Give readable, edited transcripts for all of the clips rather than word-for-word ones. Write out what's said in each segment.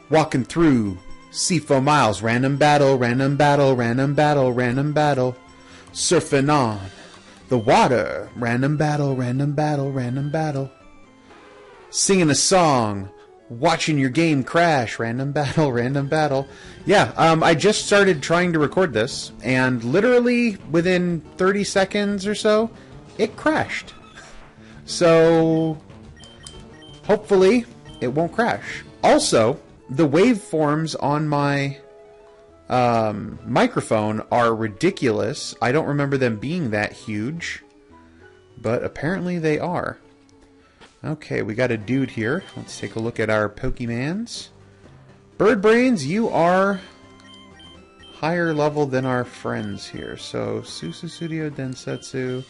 Walking through Seafo miles, random battle, random battle, random battle, random battle. Surfing on the water, random battle, random battle, random battle. Singing a song, watching your game crash, random battle, random battle. Yeah, I just started trying to record this, and literally within 30 seconds or so, it crashed. So, hopefully, it won't crash. Also, the waveforms on my microphone are ridiculous. I don't remember them being that huge, but apparently they are. Okay, we got a dude here. Let's take a look at our Pokemans. Bird Brains, you are higher level than our friends here. So, Sususudio Densetsu.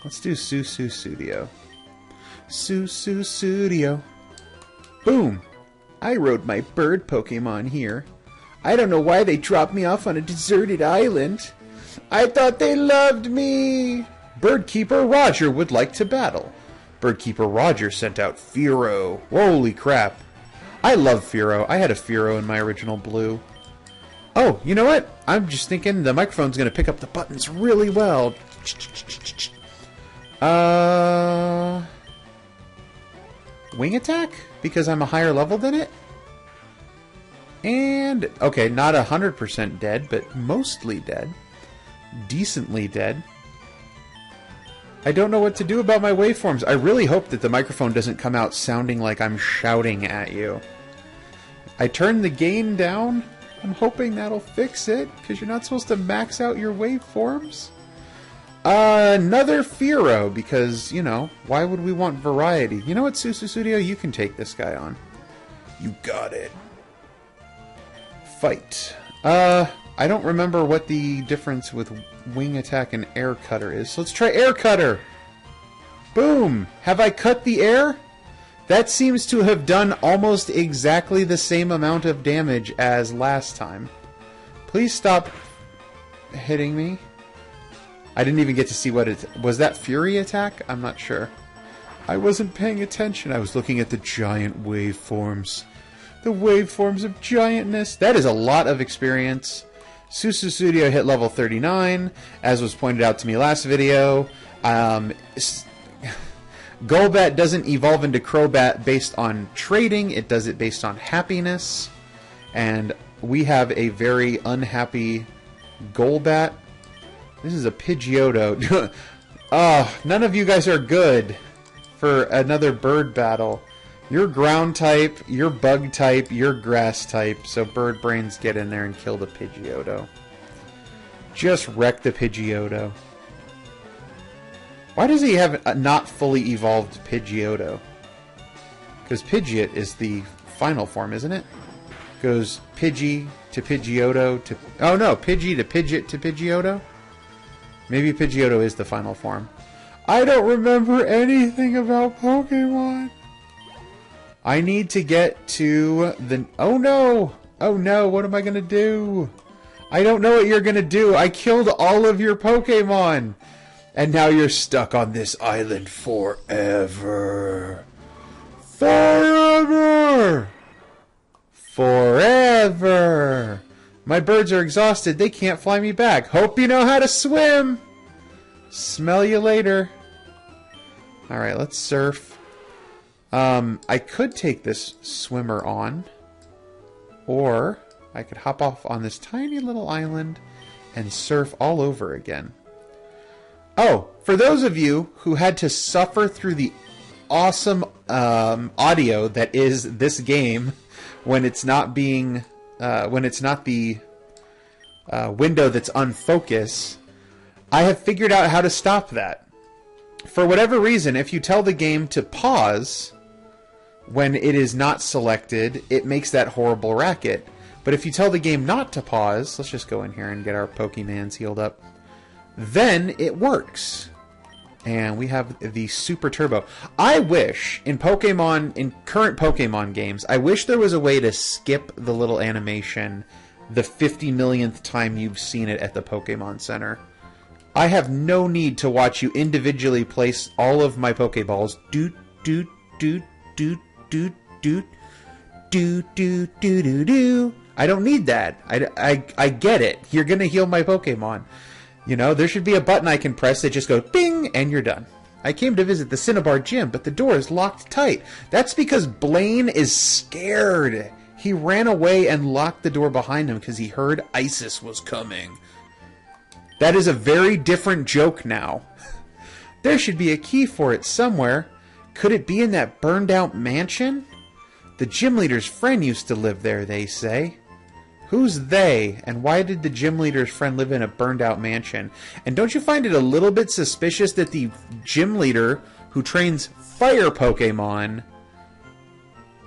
Let's do Sususudio. Sususudio. Boom! I rode my bird Pokemon here. I don't know why they dropped me off on a deserted island. I thought they loved me! Birdkeeper Roger would like to battle. Birdkeeper Roger sent out Fearow. Holy crap. I love Fearow. I had a Fearow in my original blue. Oh, you know what? I'm just thinking the microphone's going to pick up the buttons really well. Wing attack? Because I'm a higher level than it? And, okay, not 100% dead, but mostly dead. Decently dead. I don't know what to do about my waveforms. I really hope that the microphone doesn't come out sounding like I'm shouting at you. I turned the gain down. I'm hoping that'll fix it, because you're not supposed to max out your waveforms. Another Fearow, because, you know, why would we want variety? You know what, Sususudio? You can take this guy on. You got it. Fight. I don't remember what the difference with wing attack and air cutter is. So let's try air cutter. Boom! Have I cut the air? That seems to have done almost exactly the same amount of damage as last time. Please stop hitting me. I didn't even get to see what it... Was that Fury attack? I'm not sure. I wasn't paying attention. I was looking at the giant waveforms. The waveforms of giantness. That is a lot of experience. Sususudio hit level 39, as was pointed out to me last video. Golbat doesn't evolve into Crobat based on trading. It does it based on happiness. And we have a very unhappy Golbat. This is a Pidgeotto. Oh, none of you guys are good for another bird battle. You're ground type, you're bug type, you're grass type, so Bird Brains get in there and kill the Pidgeotto. Just wreck the Pidgeotto. Why does he have a not fully evolved Pidgeotto? Because Pidgeot is the final form, isn't it? Goes Pidgey to Pidgeotto to... Oh no, Pidgey to Pidgeot to Pidgeotto? Maybe Pidgeotto is the final form. I don't remember anything about Pokemon. I need to get to the... Oh no! Oh no, what am I going to do? I don't know what you're going to do. I killed all of your Pokemon. And now you're stuck on this island forever. Forever! Forever! My birds are exhausted. They can't fly me back. Hope you know how to swim! Smell you later. Alright, let's surf. I could take this swimmer on. Or I could hop off on this tiny little island and surf all over again. Oh, for those of you who had to suffer through the awesome audio that is this game when it's not being... when it's not the window that's unfocused, I have figured out how to stop that. For whatever reason, if you tell the game to pause when it is not selected, it makes that horrible racket. But if you tell the game not to pause, let's just go in here and get our Pokemans healed up, then it works. And we have the Super Turbo. I wish, in Pokemon, in current Pokemon games, I wish there was a way to skip the little animation the 50 millionth time you've seen it at the Pokemon Center. I have no need to watch you individually place all of my Pokeballs. Doot, doot, doot, doot, doot, doot, do do do do do. I don't need that. I get it. You're gonna heal my Pokemon. You know, there should be a button I can press that just goes bing and you're done. I came to visit the Cinnabar gym, but the door is locked tight. That's because Blaine is scared. He ran away and locked the door behind him because he heard Isis was coming. That is a very different joke now. There should be a key for it somewhere. Could it be in that burned out mansion? The gym leader's friend used to live there, they say. Who's they, and why did the gym leader's friend live in a burned out mansion? And don't you find it a little bit suspicious that the gym leader who trains fire Pokemon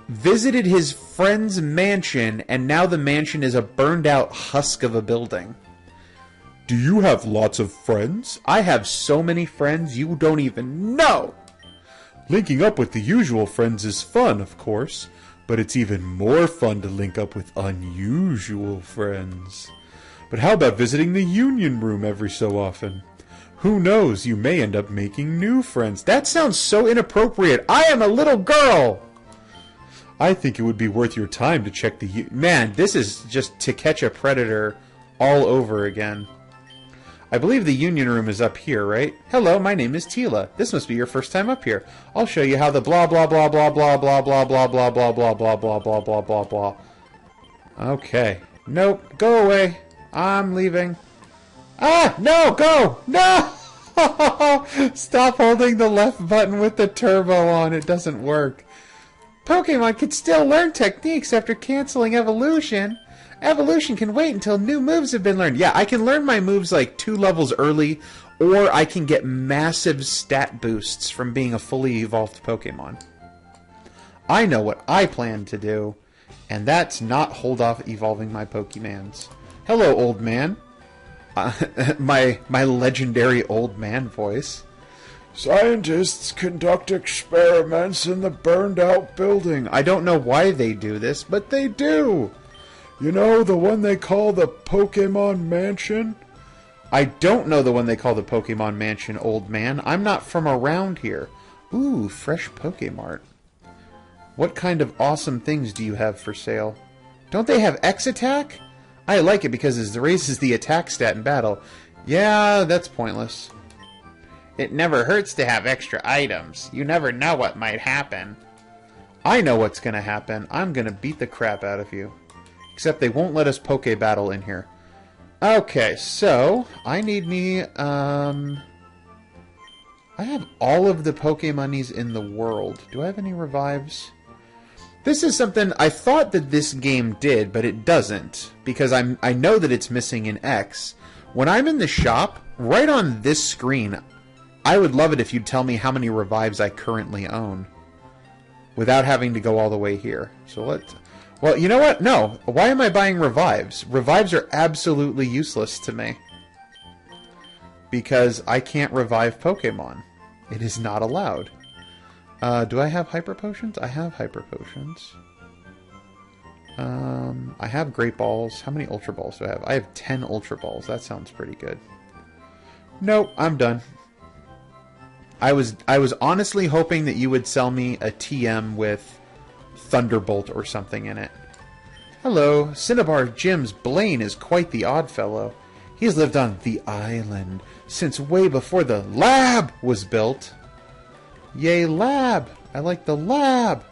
visited his friend's mansion, and now the mansion is a burned out husk of a building? Do you have lots of friends? I have so many friends you don't even know! Linking up with the usual friends is fun, of course, but it's even more fun to link up with unusual friends. But how about visiting the Union Room every so often? Who knows, you may end up making new friends. That sounds so inappropriate. I am a little girl! I think it would be worth your time to check the... Man, this is just To Catch a Predator all over again. I believe the Union Room is up here, right? Hello, my name is Tila. This must be your first time up here. I'll show you how the blah blah blah blah blah blah blah blah blah blah blah blah blah blah blah blah blah. Okay. Nope. Go away. I'm leaving. Ah! No! Go! No! Stop holding the left button with the turbo on. It doesn't work. Pokemon can still learn techniques after canceling evolution. Evolution can wait until new moves have been learned. Yeah, I can learn my moves like 2 levels early, or I can get massive stat boosts from being a fully evolved Pokemon. I know what I plan to do, and that's not hold off evolving my Pokemons. Hello, old man. My legendary old man voice. Scientists conduct experiments in the burned out building. I don't know why they do this, but they do. You know, the one they call the Pokemon Mansion? I don't know the one they call the Pokemon Mansion, old man. I'm not from around here. Ooh, fresh Pokemart. What kind of awesome things do you have for sale? Don't they have X-Attack? I like it because it raises the attack stat in battle. Yeah, that's pointless. It never hurts to have extra items. You never know what might happen. I know what's gonna happen. I'm gonna beat the crap out of you. Except they won't let us Poke Battle in here. Okay, so I need me, I have all of the Pokemonies in the world. Do I have any revives? This is something I thought that this game did, but it doesn't. Because I know that it's missing in X. When I'm in the shop, right on this screen, I would love it if you'd tell me how many revives I currently own. Without having to go all the way here. So let's... Well, you know what? No. Why am I buying revives? Revives are absolutely useless to me. Because I can't revive Pokemon. It is not allowed. Do I have Hyper Potions? I have Hyper Potions. I have Great Balls. How many Ultra Balls do I have? I have 10 Ultra Balls. That sounds pretty good. Nope, I'm done. I was honestly hoping that you would sell me a TM with Thunderbolt or something in it. Hello, Cinnabar Gym's Blaine is quite the odd fellow. He has lived on the island since way before the lab was built. Yay, lab! I like the lab!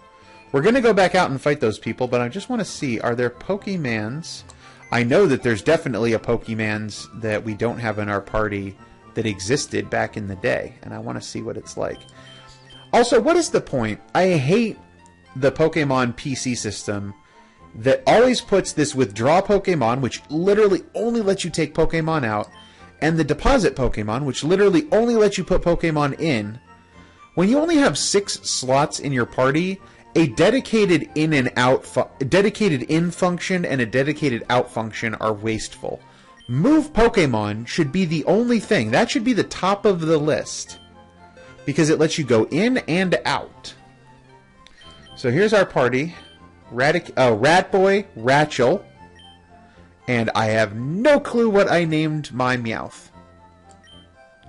We're going to go back out and fight those people, but I just want to see, are there Pokemans? I know that there's definitely a Pokemans that we don't have in our party that existed back in the day, and I want to see what it's like. Also, what is the point? I hate the Pokemon PC system that always puts this withdraw Pokemon, which literally only lets you take Pokemon out, and the deposit Pokemon, which literally only lets you put Pokemon in. When you only have 6 slots in your party, a dedicated in and out, dedicated in function and a dedicated out function are wasteful. Move Pokemon should be the only thing. That should be the top of the list. Because it lets you go in and out. So here's our party. Ratboy, Ratchel. And I have no clue what I named my Meowth.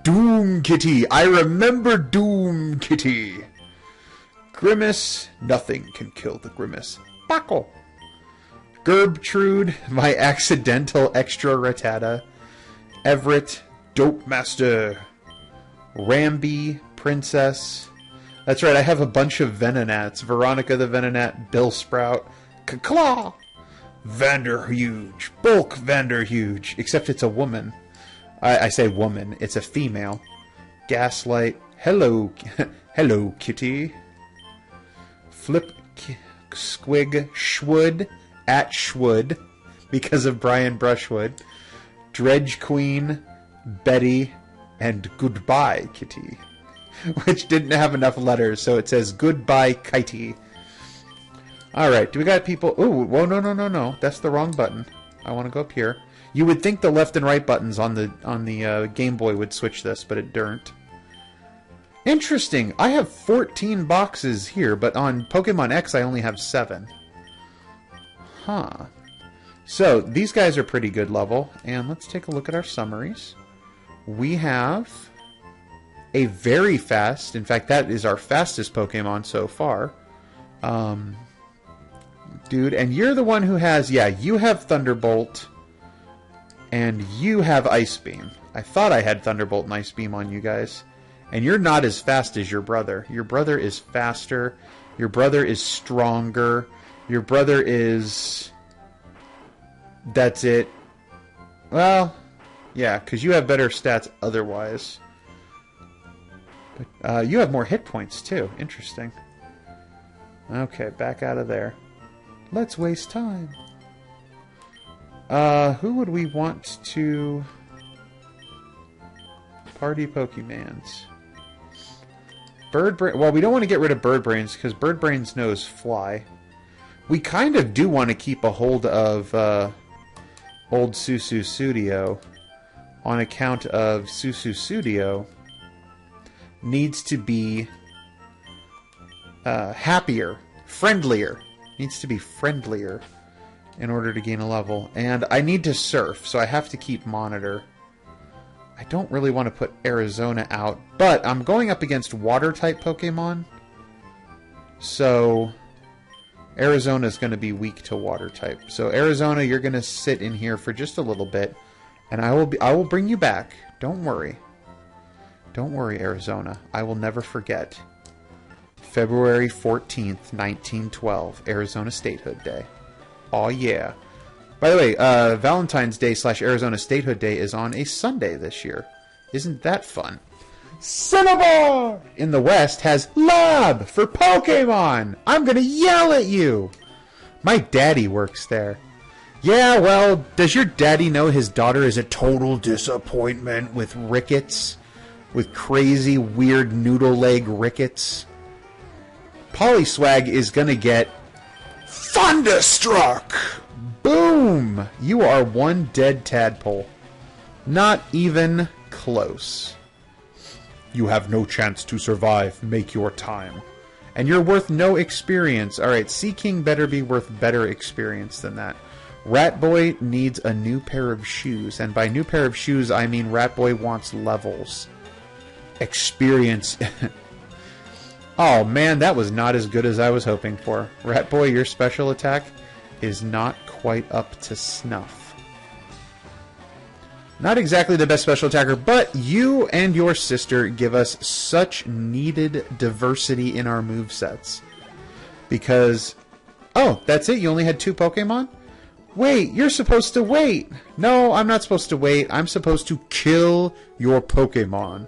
Doom Kitty. I remember Doom Kitty. Grimace. Nothing can kill the Grimace. Buckle. Gerbtrude, my accidental extra Rattata. Everett, Dope Master. Ramby, Princess. That's right, I have a bunch of Venonats. Veronica the Venonat, Bill Sprout, Claw, Vanderhuge, Bulk Vanderhuge. Except it's a woman. I say woman, it's a female. Gaslight, hello, hello Kitty. Flip, Squig, Schwood, at Schwood, because of Brian Brushwood. Dredge Queen, Betty, and Goodbye Kitty. Which didn't have enough letters, so it says Goodbye Kitty. Alright, do we got people... Ooh, whoa, no. That's the wrong button. I want to go up here. You would think the left and right buttons on the Game Boy would switch this, but it don't. Interesting. I have 14 boxes here, but on Pokemon X I only have 7. Huh. So, these guys are pretty good level, and let's take a look at our summaries. We have a very fast, in fact that is our fastest Pokemon so far. Dude, and you're the one who has, yeah, you have Thunderbolt, and you have Ice Beam. I thought I had Thunderbolt and Ice Beam on you guys. And you're not as fast as your brother. Your brother is faster. Your brother is stronger. Your brother is... That's it. Well, yeah, because you have better stats otherwise. But you have more hit points, too. Interesting. Okay, back out of there. Let's waste time. Who would we want to... Party Pokemans. Birdbrain... Well, we don't want to get rid of Birdbrains, because Birdbrains knows Fly. We kind of do want to keep a hold of old Susu Studio, on account of Susu Studio needs to be happier, friendlier. Needs to be friendlier in order to gain a level. And I need to surf, so I have to keep Monitor. I don't really want to put Arizona out, but I'm going up against Water-type Pokemon. So Arizona is going to be weak to Water-type. So Arizona, you're going to sit in here for just a little bit, and I will bring you back. Don't worry. Don't worry, Arizona. I will never forget. February 14th, 1912, Arizona Statehood Day. Aw, yeah. By the way, Valentine's Day / Arizona Statehood Day is on a Sunday this year. Isn't that fun? Cinnabar in the West has Lab for Pokemon. I'm going to yell at you. My daddy works there. Yeah, well, does your daddy know his daughter is a total disappointment with rickets? With crazy, weird noodle leg rickets? Polyswag is going to get Thunderstruck! Boom! You are one dead tadpole. Not even close. You have no chance to survive. Make your time. And you're worth no experience. Alright, Sea King better be worth better experience than that. Ratboy needs a new pair of shoes. And by new pair of shoes, I mean Ratboy wants levels. Experience. Oh man, that was not as good as I was hoping for. Ratboy, your special attack is not quite up to snuff. Not exactly the best special attacker, but you and your sister give us such needed diversity in our movesets. Because... Oh, that's it? You only had 2 Pokemon? Wait, you're supposed to wait! No, I'm not supposed to wait. I'm supposed to kill your Pokemon.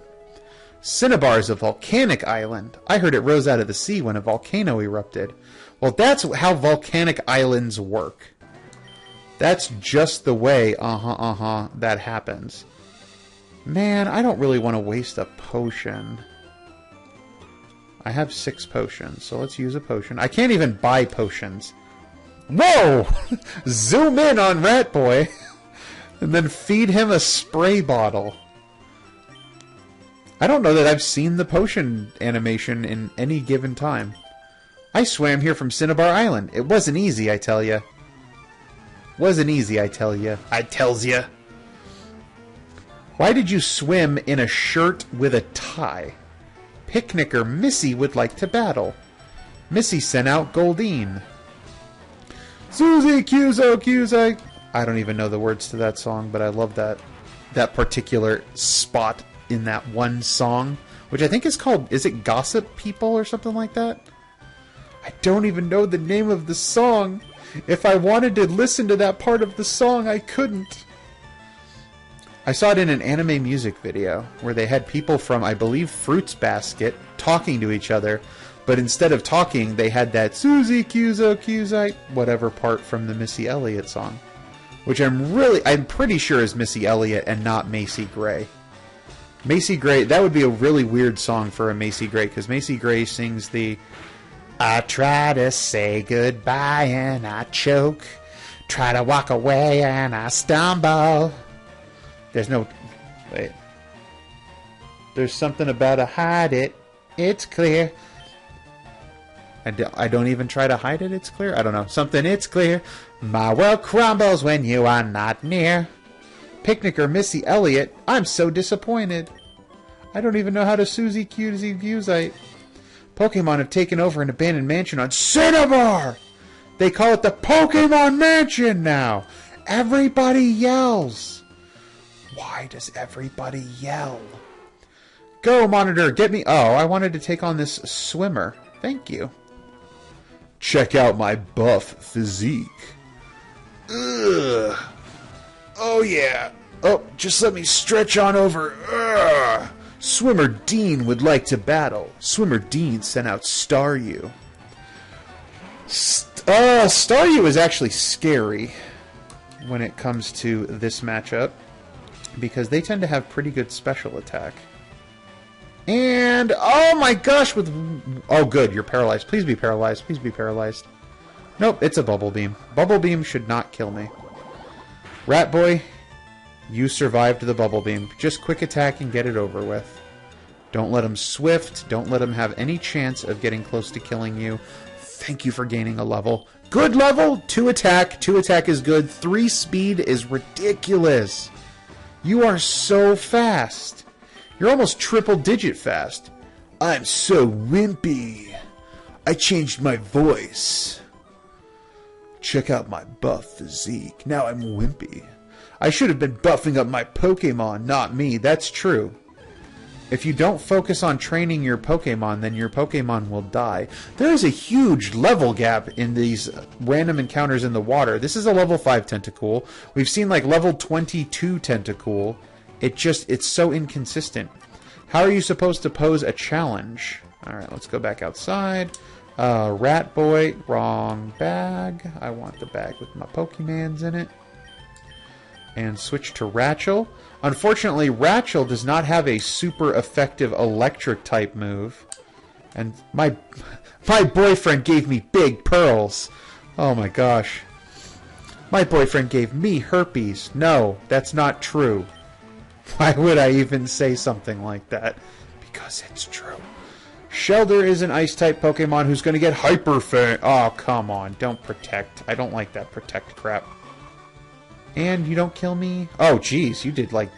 Cinnabar is a volcanic island. I heard it rose out of the sea when a volcano erupted. Well, that's how volcanic islands work. That's just the way, that happens. Man, I don't really want to waste a potion. I have 6 potions, so let's use a potion. I can't even buy potions. Whoa! Zoom in on Ratboy, and then feed him a spray bottle. I don't know that I've seen the potion animation in any given time. I swam here from Cinnabar Island. It wasn't easy, I tell ya. Wasn't easy, I tell ya. I tells ya. Why did you swim in a shirt with a tie? Picnicker Missy would like to battle. Missy sent out Goldeen. Susie Cuso. I don't even know the words to that song, but I love that particular spot in that one song, which I think is called, is it Gossip People or something like that? I don't even know the name of the song. If I wanted to listen to that part of the song, I couldn't. I saw it in an anime music video where they had people from, I believe, Fruits Basket talking to each other, but instead of talking, they had that Susie Cuso, whatever part from the Missy Elliott song, which I'm pretty sure is Missy Elliott and not Macy Gray. Macy Gray, that would be a really weird song for a Macy Gray, because Macy Gray sings the I try to say goodbye and I choke, try to walk away and I stumble. There's no... Wait. There's something about a hide it, it's clear. I don't even try to hide it, it's clear. I don't know. Something, it's clear. My world crumbles when you are not near. Picnicker Missy Elliott, I'm so disappointed. I don't even know how to Susie Cusie. Pokemon have taken over an abandoned mansion on Cinnabar! They call it the Pokemon Mansion now! Everybody yells! Why does everybody yell? Go, Monitor, get me... Oh, I wanted to take on this swimmer. Thank you. Check out my buff physique. Ugh. Oh, yeah. Oh, just let me stretch on over. Ugh. Swimmer Dean would like to battle. Swimmer Dean sent out Staryu. Staryu is actually scary when it comes to this matchup, because they tend to have pretty good special attack. And, oh my gosh, oh good, you're paralyzed. Please be paralyzed. Please be paralyzed. Nope, it's a Bubble Beam. Bubble Beam should not kill me. Rat Boy, you survived the Bubble Beam. Just quick attack and get it over with. Don't let him swift. Don't let him have any chance of getting close to killing you. Thank you for gaining a level. Good level! 2 attack. 2 attack is good. 3 speed is ridiculous. You are so fast. You're almost triple-digit fast. I'm so wimpy. I changed my voice. Check out my buff physique. Now I'm wimpy. I should have been buffing up my Pokemon, not me. That's true. If you don't focus on training your Pokemon, then your Pokemon will die. There is a huge level gap in these random encounters in the water. This is a level 5 Tentacool. We've seen like level 22 Tentacool. It's so inconsistent. How are you supposed to pose a challenge? Alright, let's go back outside. Rat Boy, wrong bag. I want the bag with my Pokemans in it. And switch to Ratchel. Unfortunately, Ratchel does not have a super effective electric type move. And my boyfriend gave me big pearls. Oh my gosh. My boyfriend gave me herpes. No, that's not true. Why would I even say something like that? Because it's true. Shelder is an Ice-type Pokemon who's going to get Hyper Fang. Oh, come on. Don't protect. I don't like that protect crap. And you don't kill me? Oh, geez. You did, like,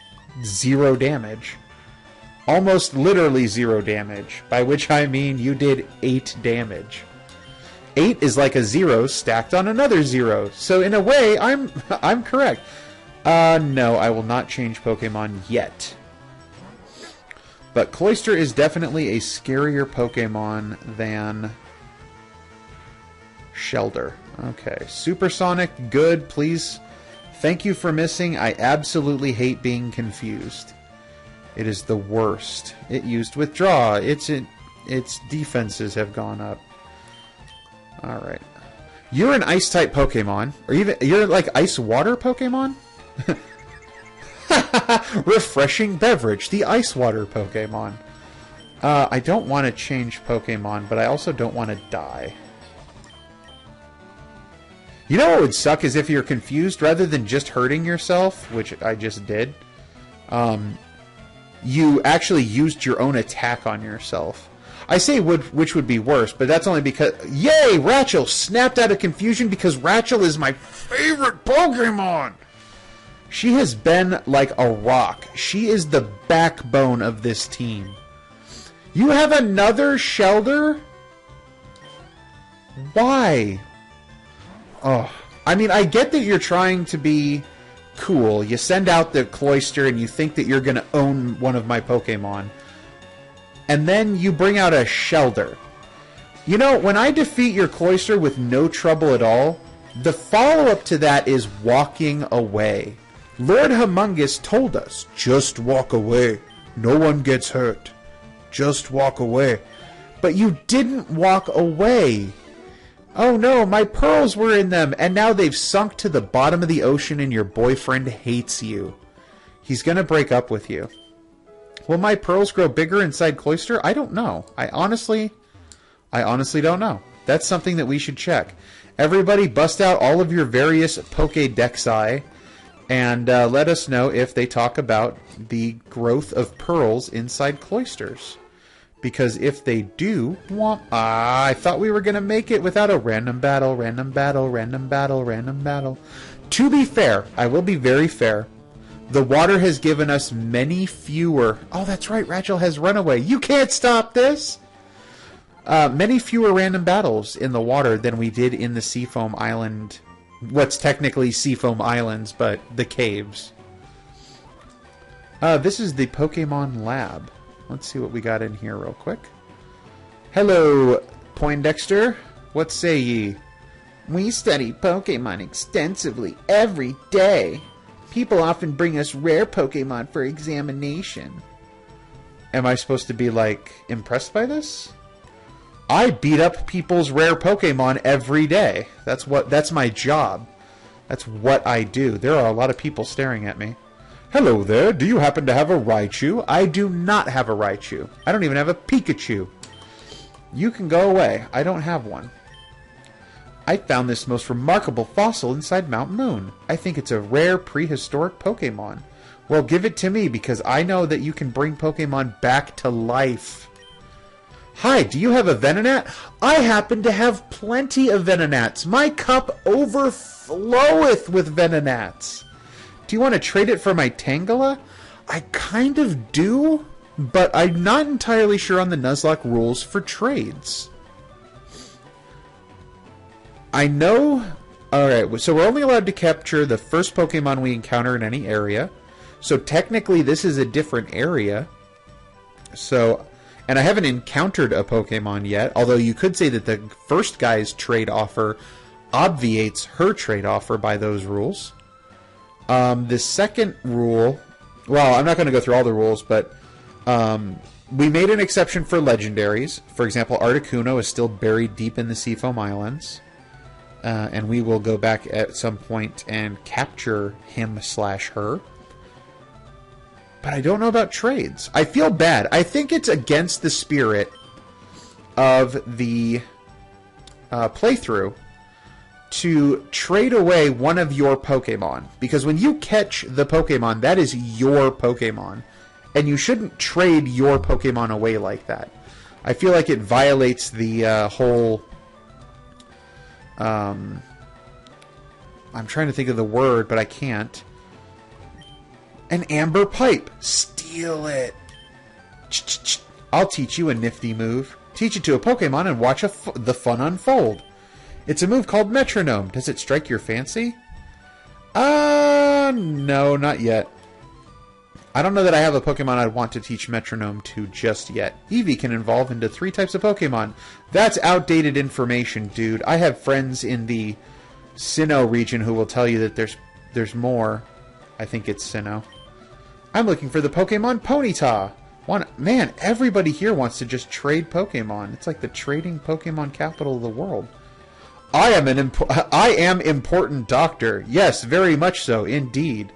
0 damage. Almost literally 0 damage. By which I mean you did 8 damage. 8 is like a 0 stacked on another 0. So, in a way, I'm correct. No, I will not change Pokemon yet. But Cloyster is definitely a scarier Pokemon than Shelder. Okay, Supersonic, good, please. Thank you for missing. I absolutely hate being confused. It is the worst. It used Withdraw. Its defenses have gone up. Alright. You're an Ice-type Pokemon. Or even, you're like Ice-Water Pokemon? Refreshing beverage, the ice water Pokemon. I don't want to change Pokemon, but I also don't want to die. You know what would suck is if you're confused, rather than just hurting yourself, which I just did, you actually used your own attack on yourself. I say which would be worse, but that's only because... Yay! Ratchel snapped out of confusion because Ratchel is my favorite Pokemon! She has been like a rock. She is the backbone of this team. You have another Shelder? Why? Oh, I mean, I get that you're trying to be cool. You send out the Cloyster and you think that you're going to own one of my Pokemon. And then you bring out a Shelder. You know, when I defeat your Cloyster with no trouble at all, the follow-up to that is walking away. Lord Humongous told us, just walk away. No one gets hurt. Just walk away. But you didn't walk away. Oh no, my pearls were in them, and now they've sunk to the bottom of the ocean and your boyfriend hates you. He's gonna break up with you. Will my pearls grow bigger inside Cloyster? I don't know. I honestly don't know. That's something that we should check. Everybody bust out all of your various Pokédexi and let us know if they talk about the growth of pearls inside Cloysters. Because if they do, I thought we were going to make it without a random battle, random battle, random battle, random battle. To be fair, I will be very fair. The water has given us many fewer... Oh, that's right, Rachel has Runaway. You can't stop this! Many fewer random battles in the water than we did in the Seafoam Island. What's technically Seafoam Islands, but the caves. This is the Pokemon Lab. Let's see what we got in here real quick. Hello, Poindexter. What say ye? We study Pokemon extensively every day. People often bring us rare Pokemon for examination. Am I supposed to be, like, impressed by this? I beat up people's rare Pokemon every day. That's my job. That's what I do. There are a lot of people staring at me. Hello there, do you happen to have a Raichu? I do not have a Raichu. I don't even have a Pikachu. You can go away. I don't have one. I found this most remarkable fossil inside Mount Moon. I think it's a rare prehistoric Pokemon. Well, give it to me because I know that you can bring Pokemon back to life. Hi, do you have a Venonat? I happen to have plenty of Venonats. My cup overfloweth with Venonats. Do you want to trade it for my Tangela? I kind of do, but I'm not entirely sure on the Nuzlocke rules for trades. I know... Alright, so we're only allowed to capture the first Pokemon we encounter in any area. So technically this is a different area. So... And I haven't encountered a Pokemon yet, although you could say that the first guy's trade offer obviates her trade offer by those rules. The second rule... Well, I'm not going to go through all the rules, but we made an exception for legendaries. For example, Articuno is still buried deep in the Seafoam Islands. And we will go back at some point and capture him/her. But I don't know about trades. I feel bad. I think it's against the spirit of the playthrough to trade away one of your Pokemon. Because when you catch the Pokemon, that is your Pokemon. And you shouldn't trade your Pokemon away like that. I feel like it violates the whole... I'm trying to think of the word, but I can't. An amber pipe. Steal it. I'll teach you a nifty move. Teach it to a Pokemon and watch the fun unfold. It's a move called Metronome. Does it strike your fancy? No, not yet. I don't know that I have a Pokemon I'd want to teach Metronome to just yet. Eevee can evolve into 3 types of Pokemon. That's outdated information, dude. I have friends in the Sinnoh region who will tell you that there's more. I think it's Sinnoh. I'm looking for the Pokemon Ponyta. Man, everybody here wants to just trade Pokemon. It's like the trading Pokemon capital of the world. I am important doctor. Yes, very much so, indeed.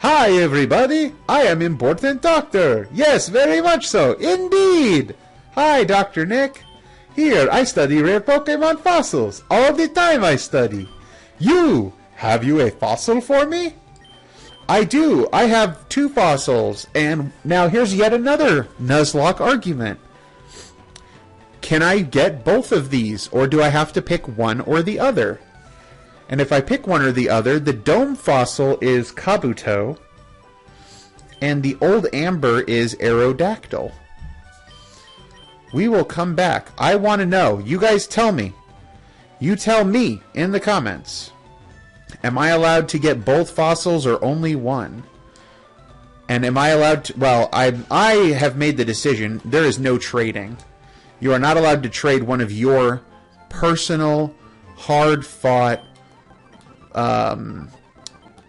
Hi, everybody. I am important doctor. Yes, very much so, indeed. Hi, Dr. Nick. Here, I study rare Pokemon fossils. All the time I study. Have you a fossil for me? I do. I have 2 fossils. And now here's yet another Nuzlocke argument. Can I get both of these, or do I have to pick one or the other? And if I pick one or the other, the dome fossil is Kabuto, and the old amber is Aerodactyl. We will come back. I want to know. You guys tell me. You tell me in the comments. Am I allowed to get both fossils or only one? And am I allowed to... Well, I have made the decision. There is no trading. You are not allowed to trade one of your personal, hard-fought,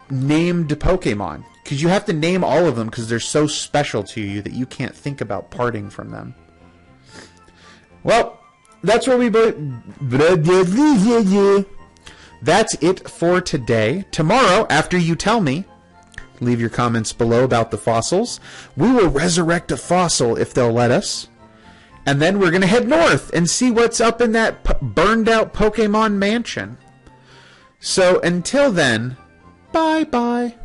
named Pokemon. Because you have to name all of them because they're so special to you that you can't think about parting from them. Well, that's where we... That's it for today. Tomorrow, after you tell me, leave your comments below about the fossils. We will resurrect a fossil if they'll let us. And then we're going to head north and see what's up in that burned out Pokemon mansion. So until then, bye-bye.